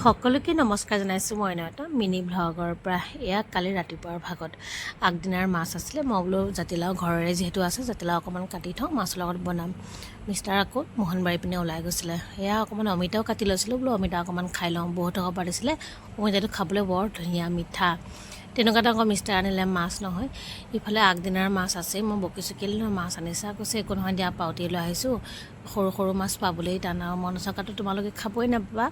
সকলোকে নমস্কাৰ জনাইছোঁ। মই এটা মিনি ভ্লগৰ পৰা এয়া কালি ৰাতিপুৱাৰ ভাগত আগদিনাৰ মাছ আছিলে। মই বোলো জাতিলাও ঘৰৰে যিহেতু আছে, জাতিলাও অকণমান কাটি থওঁ, মাছৰ লগত বনাম। মিষ্টাৰ আকৌ মোহনবাৰী পিনে ওলাই গৈছিলে। এয়া অকণমান অমিতাও কাটি লৈছিলোঁ, বোলো অমিতা অকণমান খাই লওঁ। বহুত টকা পাতিছিলে। অমিতাটো খাবলৈ বৰ ধুনীয়া মিঠা। তেনেকুৱাতে আকৌ মিষ্টাৰ আনিলে মাছ নহয়, ইফালে আগদিনাৰ মাছ আছেই। মই বকিছোঁ, কেলৈ নহয় মাছ আনিছা? কৈছে একো নহয় দিয়া, পাউতি লৈ আহিছোঁ, সৰু সৰু মাছ পাবলৈ টান, আৰু মন চকাটো তোমালোকে খাবই নাপাবা,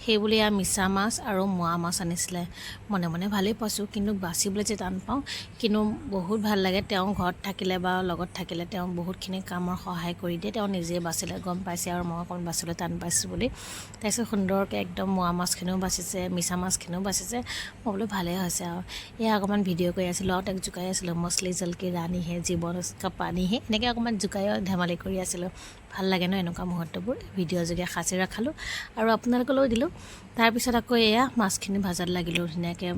সেইবুলি এয়া মিছা মাছ আৰু মোৱা মাছ আনিছিলে। মনে মনে ভালেই পাইছোঁ, কিন্তু বাচিবলৈ যে টান পাওঁ। কিন্তু বহুত ভাল লাগে, তেওঁ ঘৰত থাকিলে বা লগত থাকিলে তেওঁ বহুতখিনি কামৰ সহায় কৰি দিয়ে। তেওঁ নিজে বাচিলে গম পাইছে, আৰু মই অকণ বাচিবলৈ টান পাইছোঁ বুলি। তাৰপিছত সুন্দৰকৈ একদম মোৱা মাছখিনিও বাচিছে, মিছা মাছখিনিও বাচিছে। মই বোলো ভালেই হৈছে। আৰু এয়া অকণমান ভিডিঅ' কৰি আছিলোঁ, আৰু তাক জোকাই আছিলোঁ, মছলি জলকি ৰাণী হে জীৱন উস্কা পানী হে, এনেকৈ অকণমান জোকাই ধেমালি কৰি আছিলোঁ। ভাল লাগে ন এনেকুৱা মুহূৰ্তবোৰ। ভিডিঅ' যোগে সাঁচি ৰাখালোঁ আৰু আপোনালোকলৈও দিলোঁ। তাৰপিছত আকৌ এয়া মাছখিনি ভাজাত লাগিলোঁ ধুনীয়াকৈ।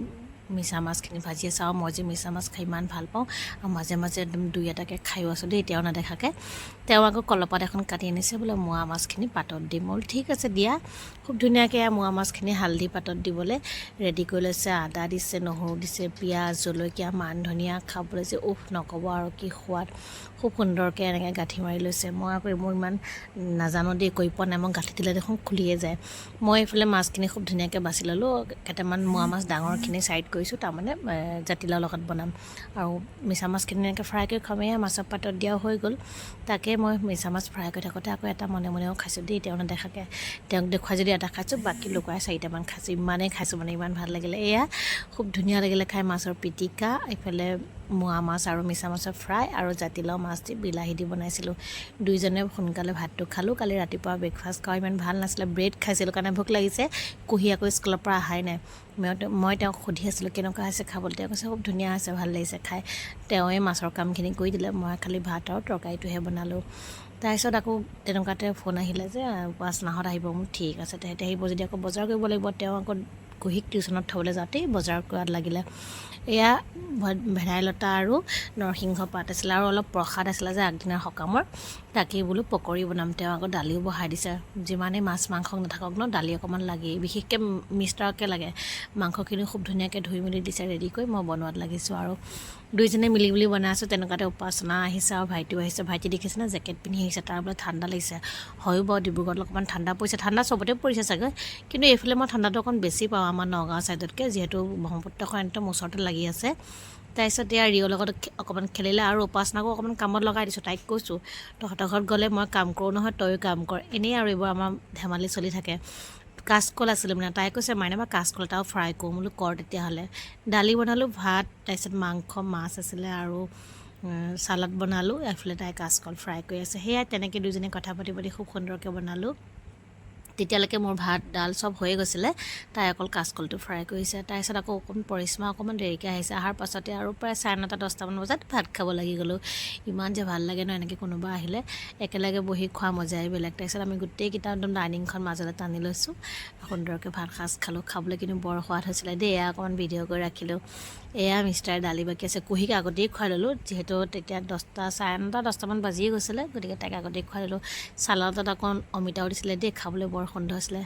মিছা মাছখিনি ভাজি আছে, আৰু মই যে মিছা মাছ খাই ইমান ভাল পাওঁ, আৰু মাজে মাজে একদম দুই এটাকৈ খায়ো আছোঁ দেই, তেওঁ নেদেখাকৈ। তেওঁ আকৌ কলপাত এখন কাটি আনিছে, বোলে মোৱা মাছখিনি পাতত দিম। মই বোলো ঠিক আছে দিয়া। খুব ধুনীয়াকৈ মোৱা মাছখিনি হালধি পাতত দিবলৈ ৰেডি কৰি লৈছে। আদা দিছে, নহৰু দিছে, পিঁয়াজ, জলকীয়া, মান ধনিয়া, খাবলৈ যে নক'ব আৰু কি সোৱাদ। খুব সুন্দৰকৈ এনেকৈ গাঁঠি মাৰি লৈছে। মই আকৌ মোৰ ইমান নাজানো দেই, কৰি পোৱা নাই। মই গাঁঠি দিলে দেখোন খুলিয়ে যায়। মই এইফালে মাছখিনি খুব ধুনীয়াকৈ বাছি ল'লোঁ। কেইটামান মোৱা মাছ ডাঙৰখিনি ছাইড কৰিছোঁ, তাৰমানে জাতিলাওৰ লগত বনাম। আৰু মিছা মাছখিনি এনেকৈ ফ্ৰাই কৰি খামেই, মাছৰ পাতত দিয়াও হৈ গ'ল। তাকে মই মিছা মাছ ফ্ৰাই কৰি থাকোঁতে আকৌ এটা মনে মনেও খাইছোঁ দেই, তেওঁ নেদেখাকৈ। তেওঁক দেখুৱাই যদি এটা খাইছোঁ, বাকী লুকুৱাই 4টামান খাইছোঁ। ইমানেই খাইছোঁ মানে, ইমান ভাল লাগিলে। এয়া খুব ধুনীয়া লাগিলে খাই। মাছৰ পিটিকা, এইফালে মোৱা মাছ আৰু মিছা মাছৰ ফ্ৰাই, আৰু জাতিলাও মাছ দি বিলাহী দি বনাইছিলোঁ। দুইজনে সোনকালে ভাতটো খালোঁ। কালি ৰাতিপুৱা ব্ৰেকফাষ্ট খোৱা ইমান ভাল নাছিলে, ব্ৰেড খাইছিলোঁ কাৰণে ভোক লাগিছে। কুহি আকৌ স্কুলৰ পৰা অহাই নাই। মই তেওঁক সুধি আছিলোঁ কেনেকুৱা হৈছে খাবলৈ। তেওঁ কৈছে খুব ধুনীয়া হৈছে, ভাল লাগিছে খাই। তেওঁৱে মাছৰ কামখিনি কৰি দিলে, মই খালি ভাত আৰু তৰকাৰীটোহে বনালোঁ। তাৰপিছত আকৌ তেনেকুৱাতে ফোন আহিলে যে পাঁচনাহত আহিব। মোৰ ঠিক আছে, তেহেঁতে আহিব যদি আকৌ বজাৰ কৰিব লাগিব। তেওঁ আকৌ কুহিক টিউশ্যনত থ'বলৈ যাওঁতেই বজাৰ কৰাত লাগিলে। এয়া ভেদাইলতা আৰু নৰসিংহ পাত আছিলে, আৰু অলপ প্ৰসাদ আছিলে যে আগদিনাৰ সকামৰ, তাকেই বোলো পকৰি বনাম। তেওঁ আকৌ দালিও বহাই দিছে। যিমানেই মাছ মাংস নাথাকক ন, দালি অকণমান লাগেই, বিশেষকৈ মিষ্টাৰকে লাগে। মাংসখিনি খুব ধুনীয়াকৈ ধুই মেলি দিছে ৰেডি কৰি, মই বনোৱাত লাগিছোঁ। আৰু দুইজনে মিলি মিলি বনাই আছোঁ। তেনেকুৱাতে উপাসনা আহিছে, আৰু ভাইটিও আহিছে। ভাইটি দেখিছে না জেকেট পিন্ধি আহিছে, তাৰ বোলে ঠাণ্ডা লাগিছে। হয়ো বাৰু, ডিব্ৰুগড়ত অকণমান ঠাণ্ডা পৰিছে। ঠাণ্ডা চবতে পৰিছে চাগৈ, কিন্তু এইফালে মই ঠাণ্ডাটো অকণ বেছি পাওঁ আমাৰ নগাঁও ছাইডতকৈ, যিহেতু ব্ৰহ্মপুত্ৰখন একদম ওচৰতে লাগি আছে। তাৰপিছত এয়া ৰিঅ'ৰ লগত অকণমান খেলিলে, আৰু উপাসনাকো অকণমান কামত লগাই দিছোঁ। তাইক কৈছোঁ তহঁতৰ ঘৰত গ'লে মই কাম কৰোঁ নহয়, তয়ো কাম কৰ। এনেই আৰু এইবোৰ আমাৰ ধেমালি চলি থাকে। কাচকল আছিলে মানে, তাই কৈছে মাইনা মই কাচকল এটাও ফ্ৰাই কৰোঁ। বোলো কৰ তেতিয়াহ'লে। দালি বনালোঁ, ভাত, তাৰপিছত মাংস, মাছ আছিলে, আৰু চালাড বনালোঁ। এইফালে তাই কাচকল ফ্ৰাই কৰি আছে। সেয়াই তেনেকৈ দুইজনে কথা পাতি পাতি খুব সুন্দৰকৈ বনালোঁ। তেতিয়ালৈকে মোৰ ভাত ডাল চব হৈয়ে গৈছিলে, তাই অকল কাচকলটো ফ্ৰাই কৰিছে। তাৰপিছত আকৌ পৰিশ্মা অকণমান দেৰিকৈ আহিছে। অহাৰ পাছতে আৰু প্ৰায় 9:30 10টামান বজাত ভাত খাব লাগি গ'লোঁ। ইমান যে ভাল লাগে ন এনেকৈ কোনোবা আহিলে, একেলগে বহি খোৱা মজাই বেলেগ। তাৰপিছত আমি গোটেইকেইটা একদম ডাইনিংখন মাজলৈ টানি লৈছোঁ, সুন্দৰকৈ ভাত সাজ খালোঁ। খাবলৈ কিন্তু বৰ সোৱাদ হৈছিলে দেই। এয়া অকণমান ভিডিঅ' কৰি ৰাখিলোঁ। এয়া মিষ্টাৰ দালি বাকী আছে, কুহিক আগতেই খুৱাই ল'লোঁ, যিহেতু তেতিয়া 9:30 10টামান বাজিয়ে গৈছিলে, গতিকে তাইক আগতেই খুৱাই ল'লোঁ। চালাডত অকণ অমিতাও দিছিলে দেই, খাবলৈ বৰ সুন্দৰ হৈছিলে।